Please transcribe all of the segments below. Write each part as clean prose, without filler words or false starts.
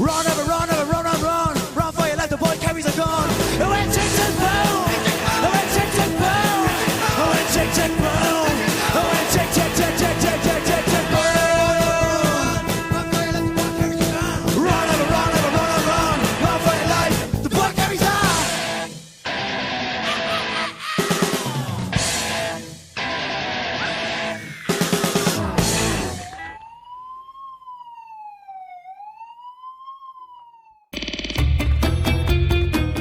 Run, ever run, ever run, run, run. Run for your life, the boy carries a gun. When tick, tick, boom. When tick, tick, boom. When tick, tick, boom. When tick, tick, tick, tick, tick, tick, tick, tick, boom. Run, ever run, ever run, run, run. Run for your life, the boy carries on.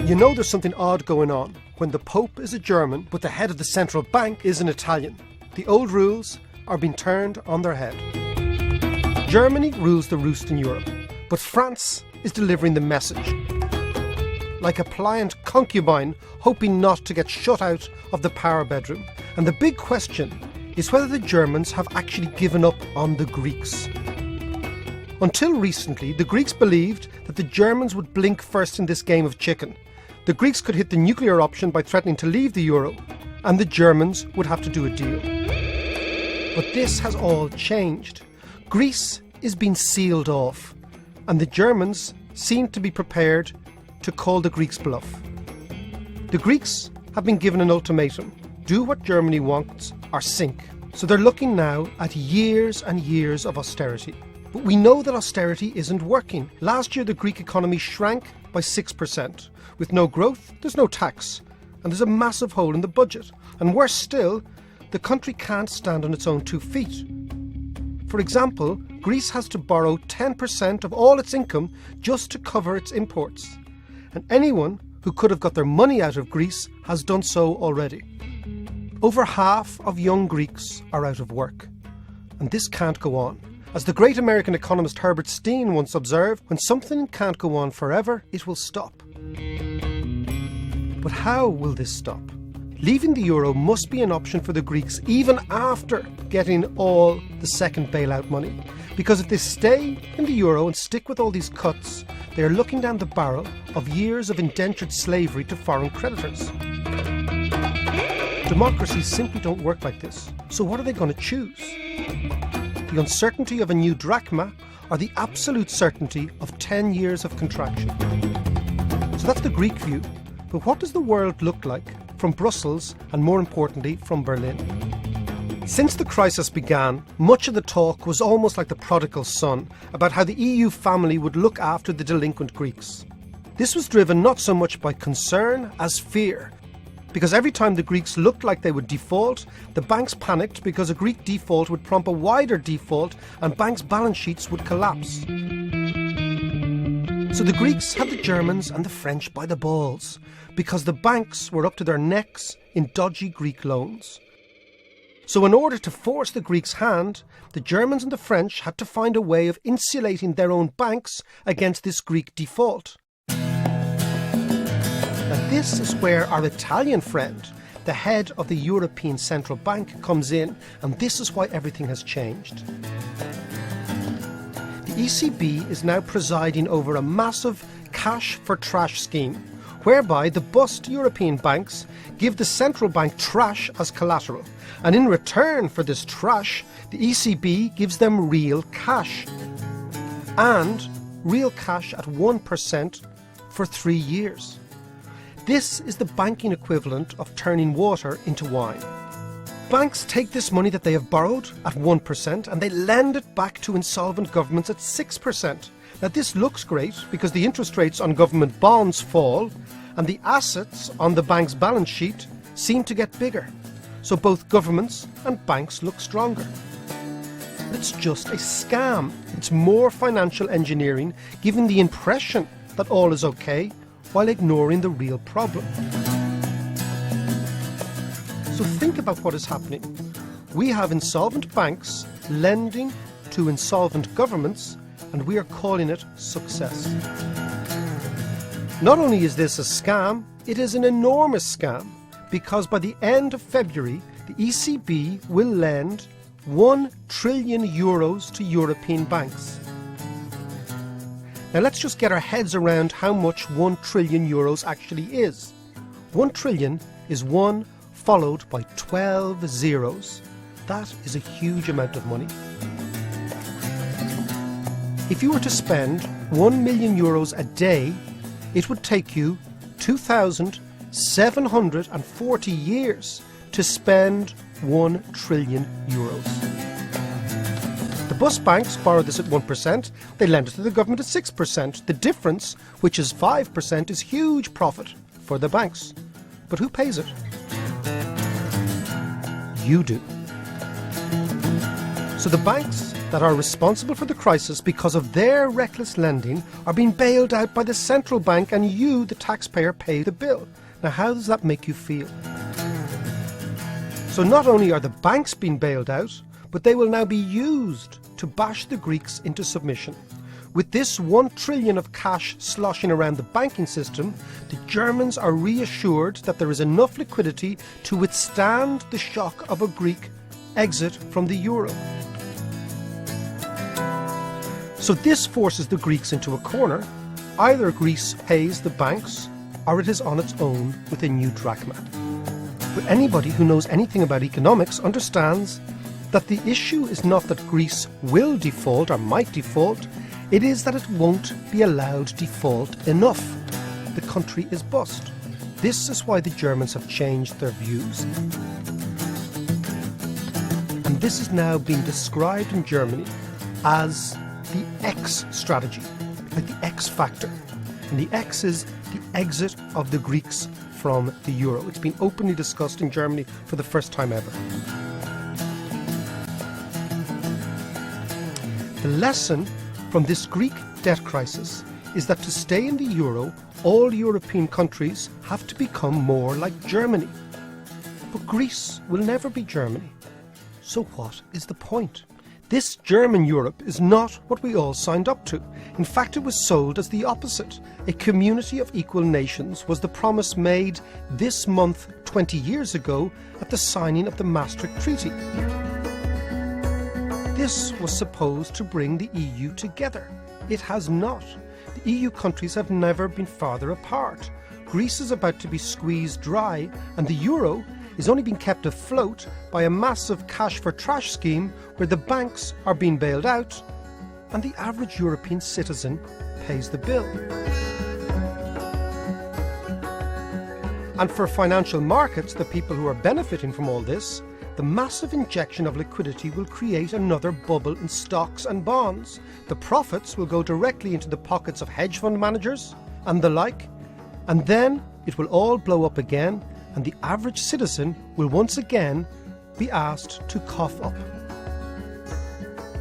You know there's something odd going on when the Pope is a German but the head of the central bank is an Italian. The old rules are being turned on their head. Germany rules the roost in Europe, but France is delivering the message. Like a pliant concubine hoping not to get shut out of the power bedroom. And the big question is whether the Germans have actually given up on the Greeks. Until recently, the Greeks believed that the Germans would blink first in this game of chicken. The Greeks could hit the nuclear option by threatening to leave the euro, and the Germans would have to do a deal. But this has all changed. Greece is being sealed off, and the Germans seem to be prepared to call the Greeks' bluff. The Greeks have been given an ultimatum: do what Germany wants or sink. So they're looking now at years and years of austerity. But we know that austerity isn't working. Last year the Greek economy shrank by 6%. With no growth, there's no tax. And there's a massive hole in the budget. And worse still, the country can't stand on its own 2 feet. For example, Greece has to borrow 10% of all its income just to cover its imports. And anyone who could have got their money out of Greece has done so already. Over half of young Greeks are out of work. And this can't go on. As the great American economist Herbert Steen once observed, when something can't go on forever, it will stop. But how will this stop? Leaving the euro must be an option for the Greeks even after getting all the second bailout money. Because if they stay in the euro and stick with all these cuts, they are looking down the barrel of years of indentured slavery to foreign creditors. Democracies simply don't work like this. So what are they going to choose? The uncertainty of a new drachma or the absolute certainty of 10 years of contraction? So that's the Greek view. But what does the world look like from Brussels and, more importantly, from Berlin? Since the crisis began, much of the talk was almost like the prodigal son, about how the EU family would look after the delinquent Greeks. This was driven not so much by concern as fear, because every time the Greeks looked like they would default, the banks panicked because a Greek default would prompt a wider default and banks' balance sheets would collapse. So the Greeks had the Germans and the French by the balls, because the banks were up to their necks in dodgy Greek loans. So in order to force the Greeks' hand, the Germans and the French had to find a way of insulating their own banks against this Greek default. Now this is where our Italian friend, the head of the European Central Bank, comes in, and this is why everything has changed. The ECB is now presiding over a massive cash for trash scheme, whereby the bust European banks give the central bank trash as collateral, and in return for this trash, the ECB gives them real cash. And real cash at 1% for 3 years. This is the banking equivalent of turning water into wine. Banks take this money that they have borrowed at 1% and they lend it back to insolvent governments at 6%. Now this looks great because the interest rates on government bonds fall and the assets on the bank's balance sheet seem to get bigger. So both governments and banks look stronger. But it's just a scam. It's more financial engineering, giving the impression that all is okay while ignoring the real problem. So think about what is happening. We have insolvent banks lending to insolvent governments, and we are calling it success. Not only is this a scam, it is an enormous scam, because by the end of February, the ECB will lend €1 trillion to European banks. Now let's just get our heads around how much €1 trillion actually is. 1 trillion is 1 followed by 12 zeros. That is a huge amount of money. If you were to spend 1 million euros a day, it would take you 2,740 years to spend 1 trillion euros. The bus banks borrow this at 1%, they lend it to the government at 6%. The difference, which is 5%, is huge profit for the banks. But who pays it? You do. So the banks that are responsible for the crisis because of their reckless lending are being bailed out by the central bank, and you, the taxpayer, pay the bill. Now, how does that make you feel? So not only are the banks being bailed out, but they will now be used to bash the Greeks into submission. With this 1 trillion of cash sloshing around the banking system, the Germans are reassured that there is enough liquidity to withstand the shock of a Greek exit from the euro. So this forces the Greeks into a corner. Either Greece pays the banks, or it is on its own with a new drachma. But anybody who knows anything about economics understands that the issue is not that Greece will default or might default, it is that it won't be allowed default enough. The country is bust. This is why the Germans have changed their views. And this is now being described in Germany as the X strategy, like the X factor. And the X is the exit of the Greeks from the euro. It's been openly discussed in Germany for the first time ever. The lesson from this Greek debt crisis is that to stay in the euro, all European countries have to become more like Germany. But Greece will never be Germany. So what is the point? This German Europe is not what we all signed up to. In fact, it was sold as the opposite. A community of equal nations was the promise made this month 20 years ago at the signing of the Maastricht Treaty. This was supposed to bring the EU together. It has not. The EU countries have never been farther apart. Greece is about to be squeezed dry, and the euro is only being kept afloat by a massive cash for trash scheme where the banks are being bailed out and the average European citizen pays the bill. And for financial markets, the people who are benefiting from all this, the massive injection of liquidity will create another bubble in stocks and bonds. The profits will go directly into the pockets of hedge fund managers and the like, and then it will all blow up again, and the average citizen will once again be asked to cough up.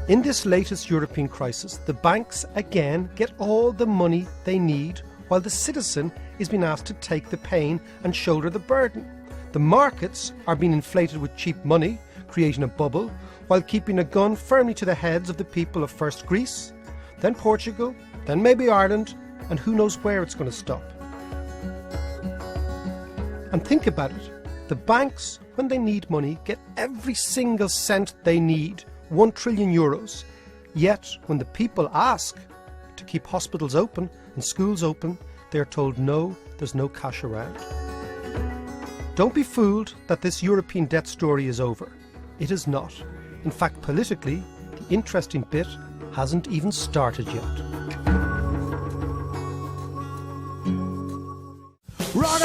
In this latest European crisis, the banks again get all the money they need, while the citizen is being asked to take the pain and shoulder the burden. The markets are being inflated with cheap money, creating a bubble, while keeping a gun firmly to the heads of the people of first Greece, then Portugal, then maybe Ireland, and who knows where it's going to stop. And think about it, the banks, when they need money, get every single cent they need, 1 trillion euros. Yet, when the people ask to keep hospitals open and schools open, they're told no, there's no cash around. Don't be fooled that this European debt story is over. It is not. In fact, politically, the interesting bit hasn't even started yet. Run,